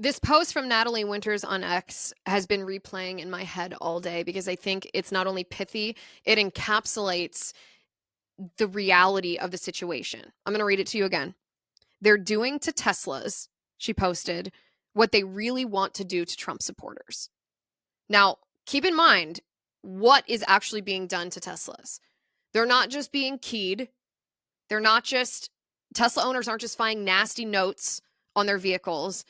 This post from Natalie Winters on X has been replaying in my head all day because I think it's not only pithy, it encapsulates the reality of the situation. I'm going to read it to you again. They're doing to Teslas, she posted, what they really want to do to Trump supporters. Now, keep in mind what is actually being done to Teslas. They're not just being keyed. Tesla owners aren't just finding nasty notes on their vehicles.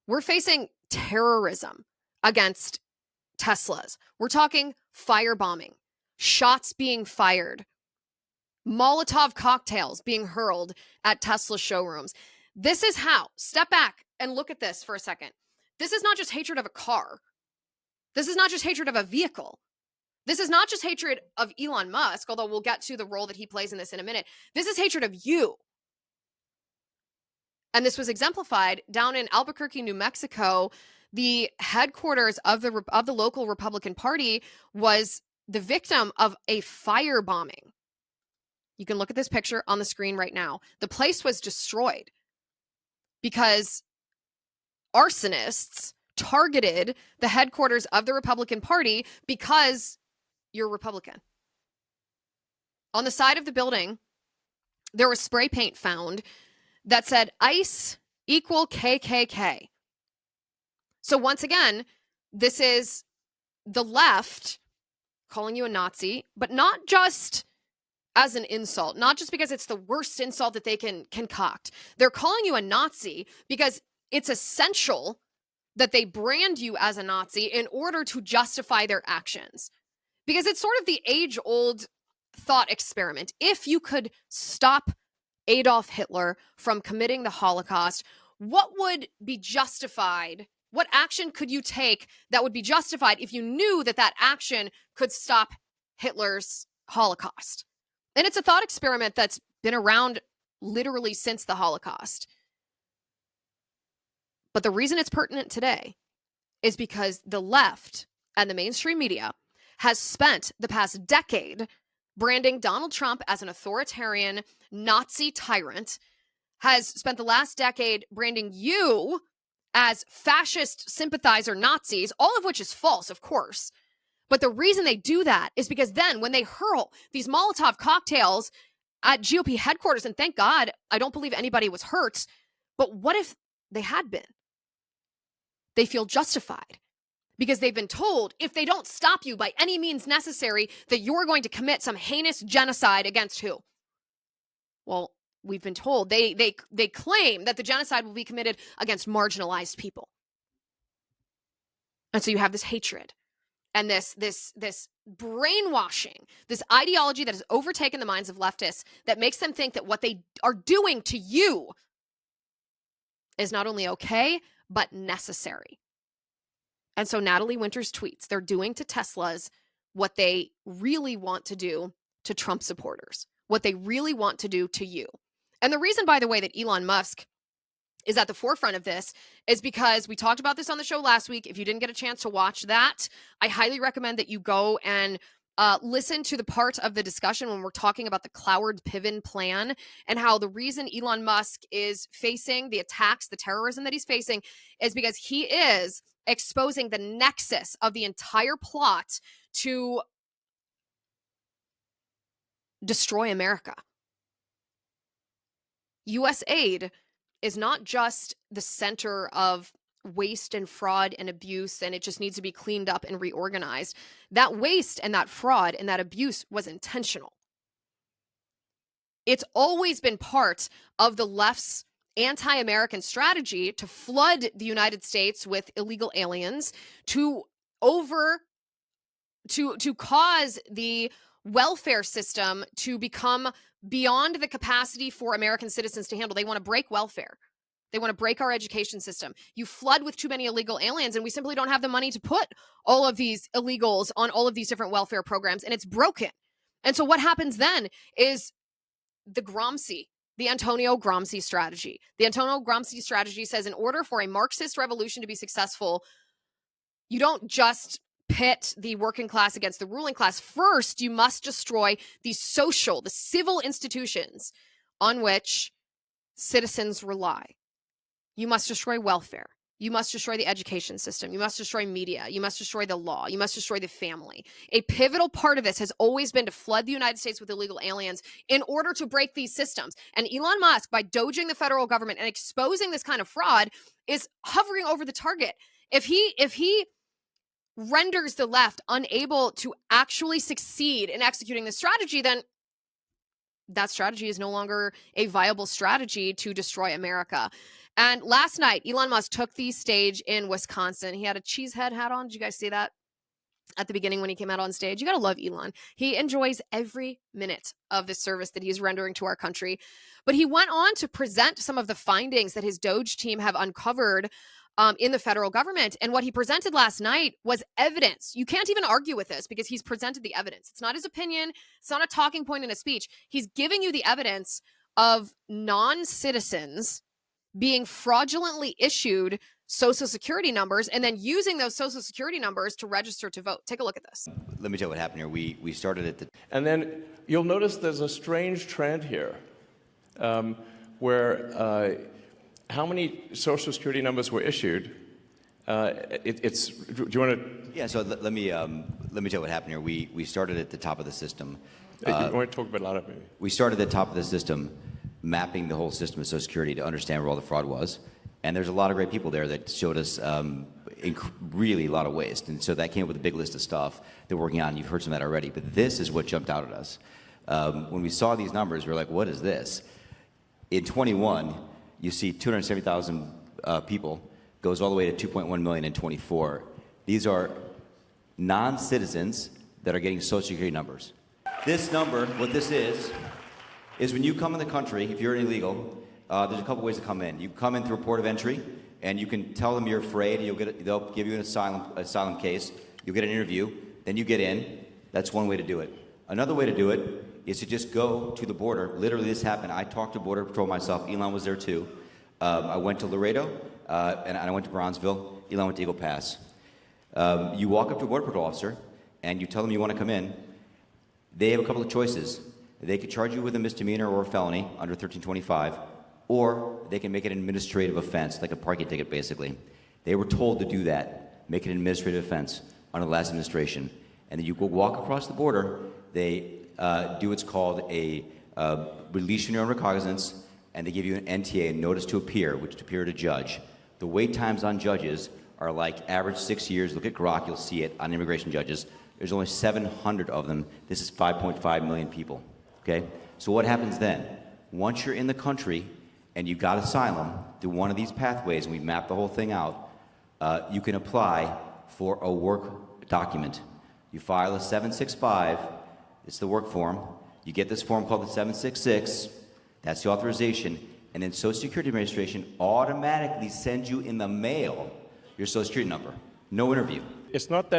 We're facing terrorism against Teslas. We're talking firebombing, shots being fired, Molotov cocktails being hurled at Tesla showrooms. This is how, step back and look at this for a second. This is not just hatred of a car. This is not just hatred of a vehicle. This is not just hatred of Elon Musk, although we'll get to the role that he plays in this in a minute. This is hatred of you. And this was exemplified down in Albuquerque, New Mexico. The headquarters of the local Republican Party was the victim of a firebombing. You can look at this picture on the screen right now. The place was destroyed because arsonists targeted the headquarters of the Republican Party because you're Republican. On the side of the building, there was spray paint found that said ICE equal KKK. So once again, this is the left calling you a Nazi, but not just as an insult, not just because it's the worst insult that they can concoct. They're calling you a Nazi because it's essential that they brand you as a Nazi in order to justify their actions. Because it's sort of the age-old thought experiment. If you could stop Adolf Hitler from committing the Holocaust, what would be justified? What action could you take that would be justified if you knew that that action could stop Hitler's Holocaust? And it's a thought experiment that's been around literally since the Holocaust. But the reason it's pertinent today is because the left and the mainstream media has spent the past decade branding Donald Trump as an authoritarian Nazi tyrant, has spent the last decade branding you as fascist sympathizer Nazis, all of which is false, of course. But the reason they do that is because then when they hurl these Molotov cocktails at GOP headquarters, and thank God, I don't believe anybody was hurt, but what if they had been? They feel justified because they've been told if they don't stop you by any means necessary, that you're going to commit some heinous genocide against who? Well, we've been told they claim that the genocide will be committed against marginalized people. And so you have this hatred and this brainwashing, this ideology that has overtaken the minds of leftists that makes them think that what they are doing to you is not only okay, but necessary. And so Natalie Winters tweets, they're doing to Teslas what they really want to do to Trump supporters, what they really want to do to you. And the reason, by the way, that Elon Musk is at the forefront of this is because we talked about this on the show last week. If you didn't get a chance to watch that, I highly recommend that you go and listen to the part of the discussion when we're talking about the Cloward-Piven plan and how the reason Elon Musk is facing the attacks, the terrorism that he's facing, is because he is exposing the nexus of the entire plot to destroy America. U.S. aid is not just the center of waste and fraud and abuse, and it just needs to be cleaned up and reorganized. That waste and that fraud and that abuse was intentional. It's always been part of the left's anti-American strategy to flood the United States with illegal aliens, to cause the welfare system to become beyond the capacity for American citizens to handle. They want to break welfare. They want to break our education system. You flood with too many illegal aliens, and we simply don't have the money to put all of these illegals on all of these different welfare programs, and it's broken. And so what happens then is the Antonio Gramsci strategy. The Antonio Gramsci strategy says in order for a Marxist revolution to be successful, you don't just pit the working class against the ruling class. First, you must destroy the civil institutions on which citizens rely. You must destroy welfare. You must destroy the education system. You must destroy media. You must destroy the law. You must destroy the family. A pivotal part of this has always been to flood the United States with illegal aliens in order to break these systems. And Elon Musk, by doging the federal government and exposing this kind of fraud, is hovering over the target. If he renders the left unable to actually succeed in executing this strategy, then that strategy is no longer a viable strategy to destroy America. And last night, Elon Musk took the stage in Wisconsin. He had a cheesehead hat on. Did you guys see that at the beginning when he came out on stage? You got to love Elon. He enjoys every minute of the service that he's rendering to our country. But he went on to present some of the findings that his DOGE team have uncovered in the federal government. And what he presented last night was evidence. You can't even argue with this because he's presented the evidence. It's not his opinion. It's not a talking point in a speech. He's giving you the evidence of non-citizens being fraudulently issued social security numbers and then using those social security numbers to register to vote. Take a look at this. Let me tell you what happened here. We started at the... And then you'll notice there's a strange trend here where how many social security numbers were issued. Do you want to... Yeah, so let me tell you what happened here. We started at the top of the system. You want to talk about a lot of maybe? We started at the top of the system, mapping the whole system of Social Security to understand where all the fraud was. And there's a lot of great people there that showed us really a lot of waste. And so that came up with a big list of stuff that we're working on. You've heard some of that already. But this is what jumped out at us. When we saw these numbers, we were like, what is this? In 21, you see 270,000 people, goes all the way to 2.1 million in 24. These are non-citizens that are getting Social Security numbers. This number, what this is when you come in the country, if you're illegal, there's a couple ways to come in. You come in through a port of entry, and you can tell them you're afraid. They'll give you an asylum case. You'll get an interview. Then you get in. That's one way to do it. Another way to do it is to just go to the border. Literally, this happened. I talked to Border Patrol myself. Elon was there too. I went to Laredo, and I went to Bronzeville. Elon went to Eagle Pass. You walk up to a Border Patrol officer, and you tell them you want to come in. They have a couple of choices. They could charge you with a misdemeanor or a felony under 1325, or they can make it an administrative offense, like a parking ticket, basically. They were told to do that, make it an administrative offense under the last administration. And then you go walk across the border. They do what's called a release your own recognizance, and they give you an NTA, a notice to appear, which is to appear to judge. The wait times on judges are like average 6 years. Look at Grok, you'll see it on immigration judges. There's only 700 of them. This is 5.5 million people. Okay? So what happens then? Once you're in the country and you got asylum through one of these pathways, and we've mapped the whole thing out, you can apply for a work document. You file a 765, it's the work form. You get this form called the 766, that's the authorization, and then Social Security Administration automatically sends you in the mail your Social Security number. No interview. It's not,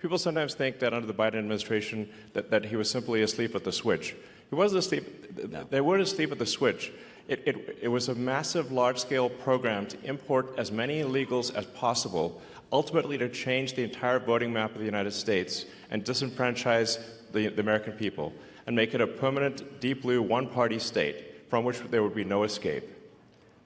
people sometimes think that under the Biden administration that he was simply asleep at the switch. He wasn't asleep, No. They weren't asleep at the switch. It was a massive, large-scale program to import as many illegals as possible, ultimately to change the entire voting map of the United States and disenfranchise the American people and make it a permanent, deep blue, one-party state from which there would be no escape.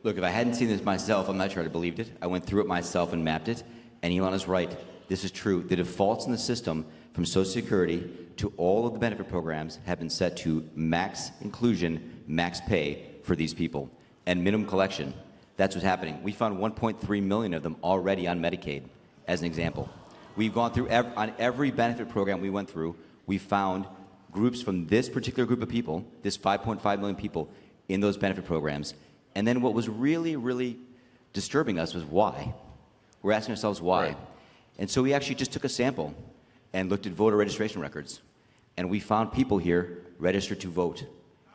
Look, if I hadn't seen this myself, I'm not sure I'd have believed it. I went through it myself and mapped it, and Elon is right. This is true. The defaults in the system from Social Security to all of the benefit programs have been set to max inclusion, max pay for these people, and minimum collection. That's what's happening. We found 1.3 million of them already on Medicaid, as an example. We've gone through, on every benefit program we went through, we found groups from this particular group of people, this 5.5 million people, in those benefit programs. And then what was really, really disturbing us was why. We're asking ourselves why. Right. And so we actually just took a sample and looked at voter registration records. And we found people here registered to vote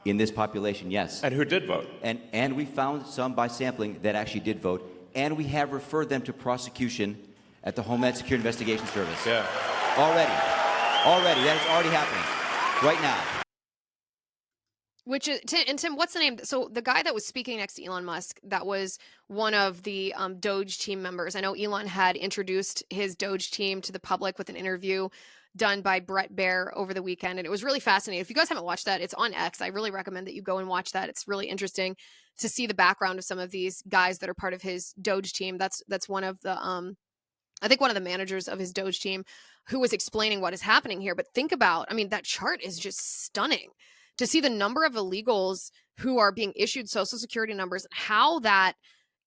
in this population, yes. And who did vote? And we found some by sampling that actually did vote. And we have referred them to prosecution at the Homeland Security Investigation Service. Yeah. Already. That is already happening right now. Which is, and Tim, what's the name? So the guy that was speaking next to Elon Musk, that was one of the DOGE team members. I know Elon had introduced his DOGE team to the public with an interview done by Brett Baer over the weekend. And it was really fascinating. If you guys haven't watched that, it's on X. I really recommend that you go and watch that. It's really interesting. to see the background of some of these guys that are part of his DOGE team. That's one of the I think one of the managers of his DOGE team who was explaining what is happening here. But think about, I mean, that chart is just stunning to see the number of illegals who are being issued Social Security numbers, and how that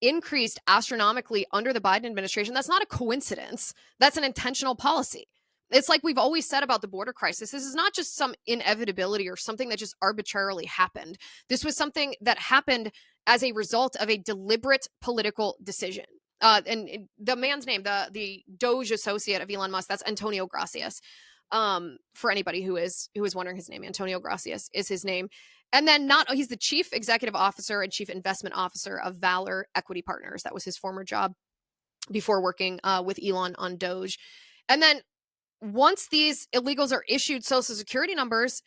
increased astronomically under the Biden administration. That's not a coincidence. That's an intentional policy. It's like we've always said about the border crisis. This is not just some inevitability or something that just arbitrarily happened. This was something that happened as a result of a deliberate political decision. And the man's name, the DOGE associate of Elon Musk, that's Antonio Gracias. For anybody who is wondering his name, Antonio Gracias is his name. And then he's the chief executive officer and chief investment officer of Valor Equity Partners. That was his former job before working with Elon on DOGE. And then once these illegals are issued Social Security numbers,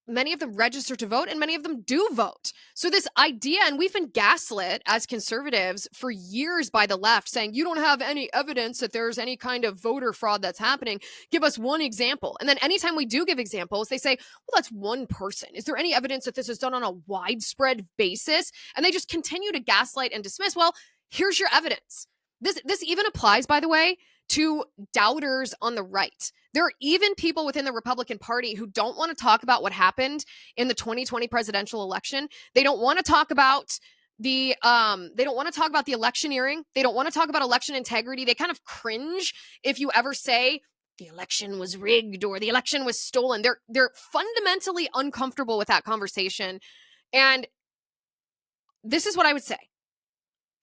many of them register to vote, and many of them do vote. So this idea, and we've been gaslit as conservatives for years by the left, saying, you don't have any evidence that there's any kind of voter fraud that's happening. Give us one example. And then anytime we do give examples, they say, well, that's one person. Is there any evidence that this is done on a widespread basis? And they just continue to gaslight and dismiss. Well, here's your evidence. This even applies, by the way, to doubters on the right. There are even people within the Republican Party who don't want to talk about what happened in the 2020 presidential election. They don't want to talk about the electioneering. They don't want to talk about election integrity. They kind of cringe if you ever say the election was rigged or the election was stolen. They're fundamentally uncomfortable with that conversation. And this is what I would say.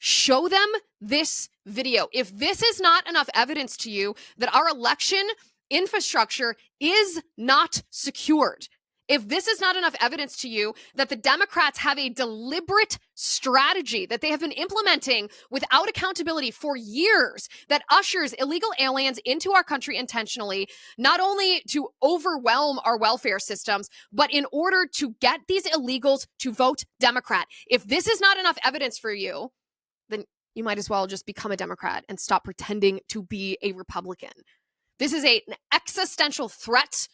Show them this video. If this is not enough evidence to you that our election infrastructure is not secured, if this is not enough evidence to you that the Democrats have a deliberate strategy that they have been implementing without accountability for years that ushers illegal aliens into our country intentionally, not only to overwhelm our welfare systems, but in order to get these illegals to vote Democrat, if this is not enough evidence for you, then you might as well just become a Democrat and stop pretending to be a Republican. This is an existential threat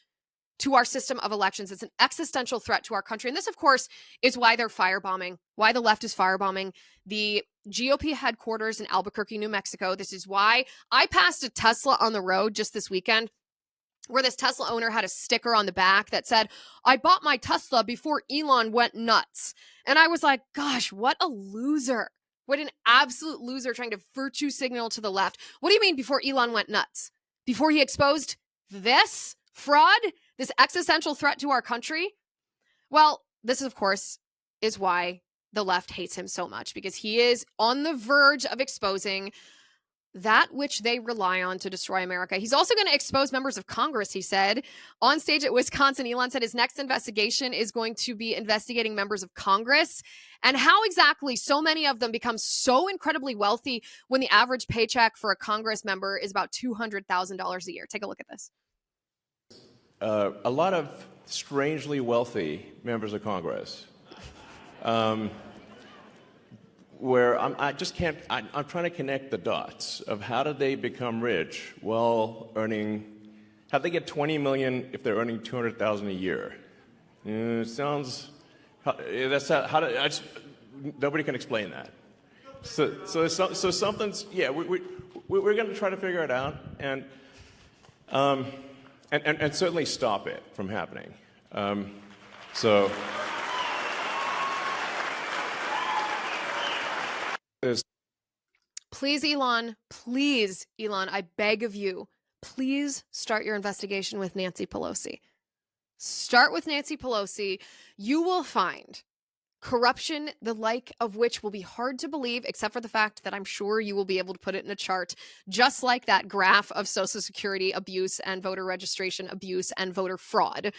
to our system of elections. It's an existential threat to our country. And this, of course, is why they're firebombing, why the left is firebombing the GOP headquarters in Albuquerque, New Mexico. This is why I passed a Tesla on the road just this weekend, where this Tesla owner had a sticker on the back that said, I bought my Tesla before Elon went nuts. And I was like, gosh, what a loser. What an absolute loser trying to virtue signal to the left. What do you mean before Elon went nuts? Before he exposed this fraud, this existential threat to our country? Well, this, of course, is why the left hates him so much, because he is on the verge of exposing that which they rely on to destroy America. He's also going to expose members of Congress, he said. On stage at Wisconsin, Elon said his next investigation is going to be investigating members of Congress and how exactly so many of them become so incredibly wealthy when the average paycheck for a Congress member is about $200,000 a year. Take a look at this. A lot of strangely wealthy members of Congress. Where I'm trying to connect the dots of how did they become rich while how'd they get 20 million if they're earning 200,000 a year? It sounds, nobody can explain that. So something's, yeah, we're going to try to figure it out and certainly stop it from happening. Please, Elon, I beg of you, please start your investigation with Nancy Pelosi. Start with Nancy Pelosi. You will find corruption, the like of which will be hard to believe, except for the fact that I'm sure you will be able to put it in a chart, just like that graph of Social Security abuse and voter registration abuse and voter fraud.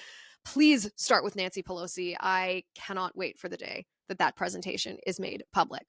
Please start with Nancy Pelosi. I cannot wait for the day that presentation is made public.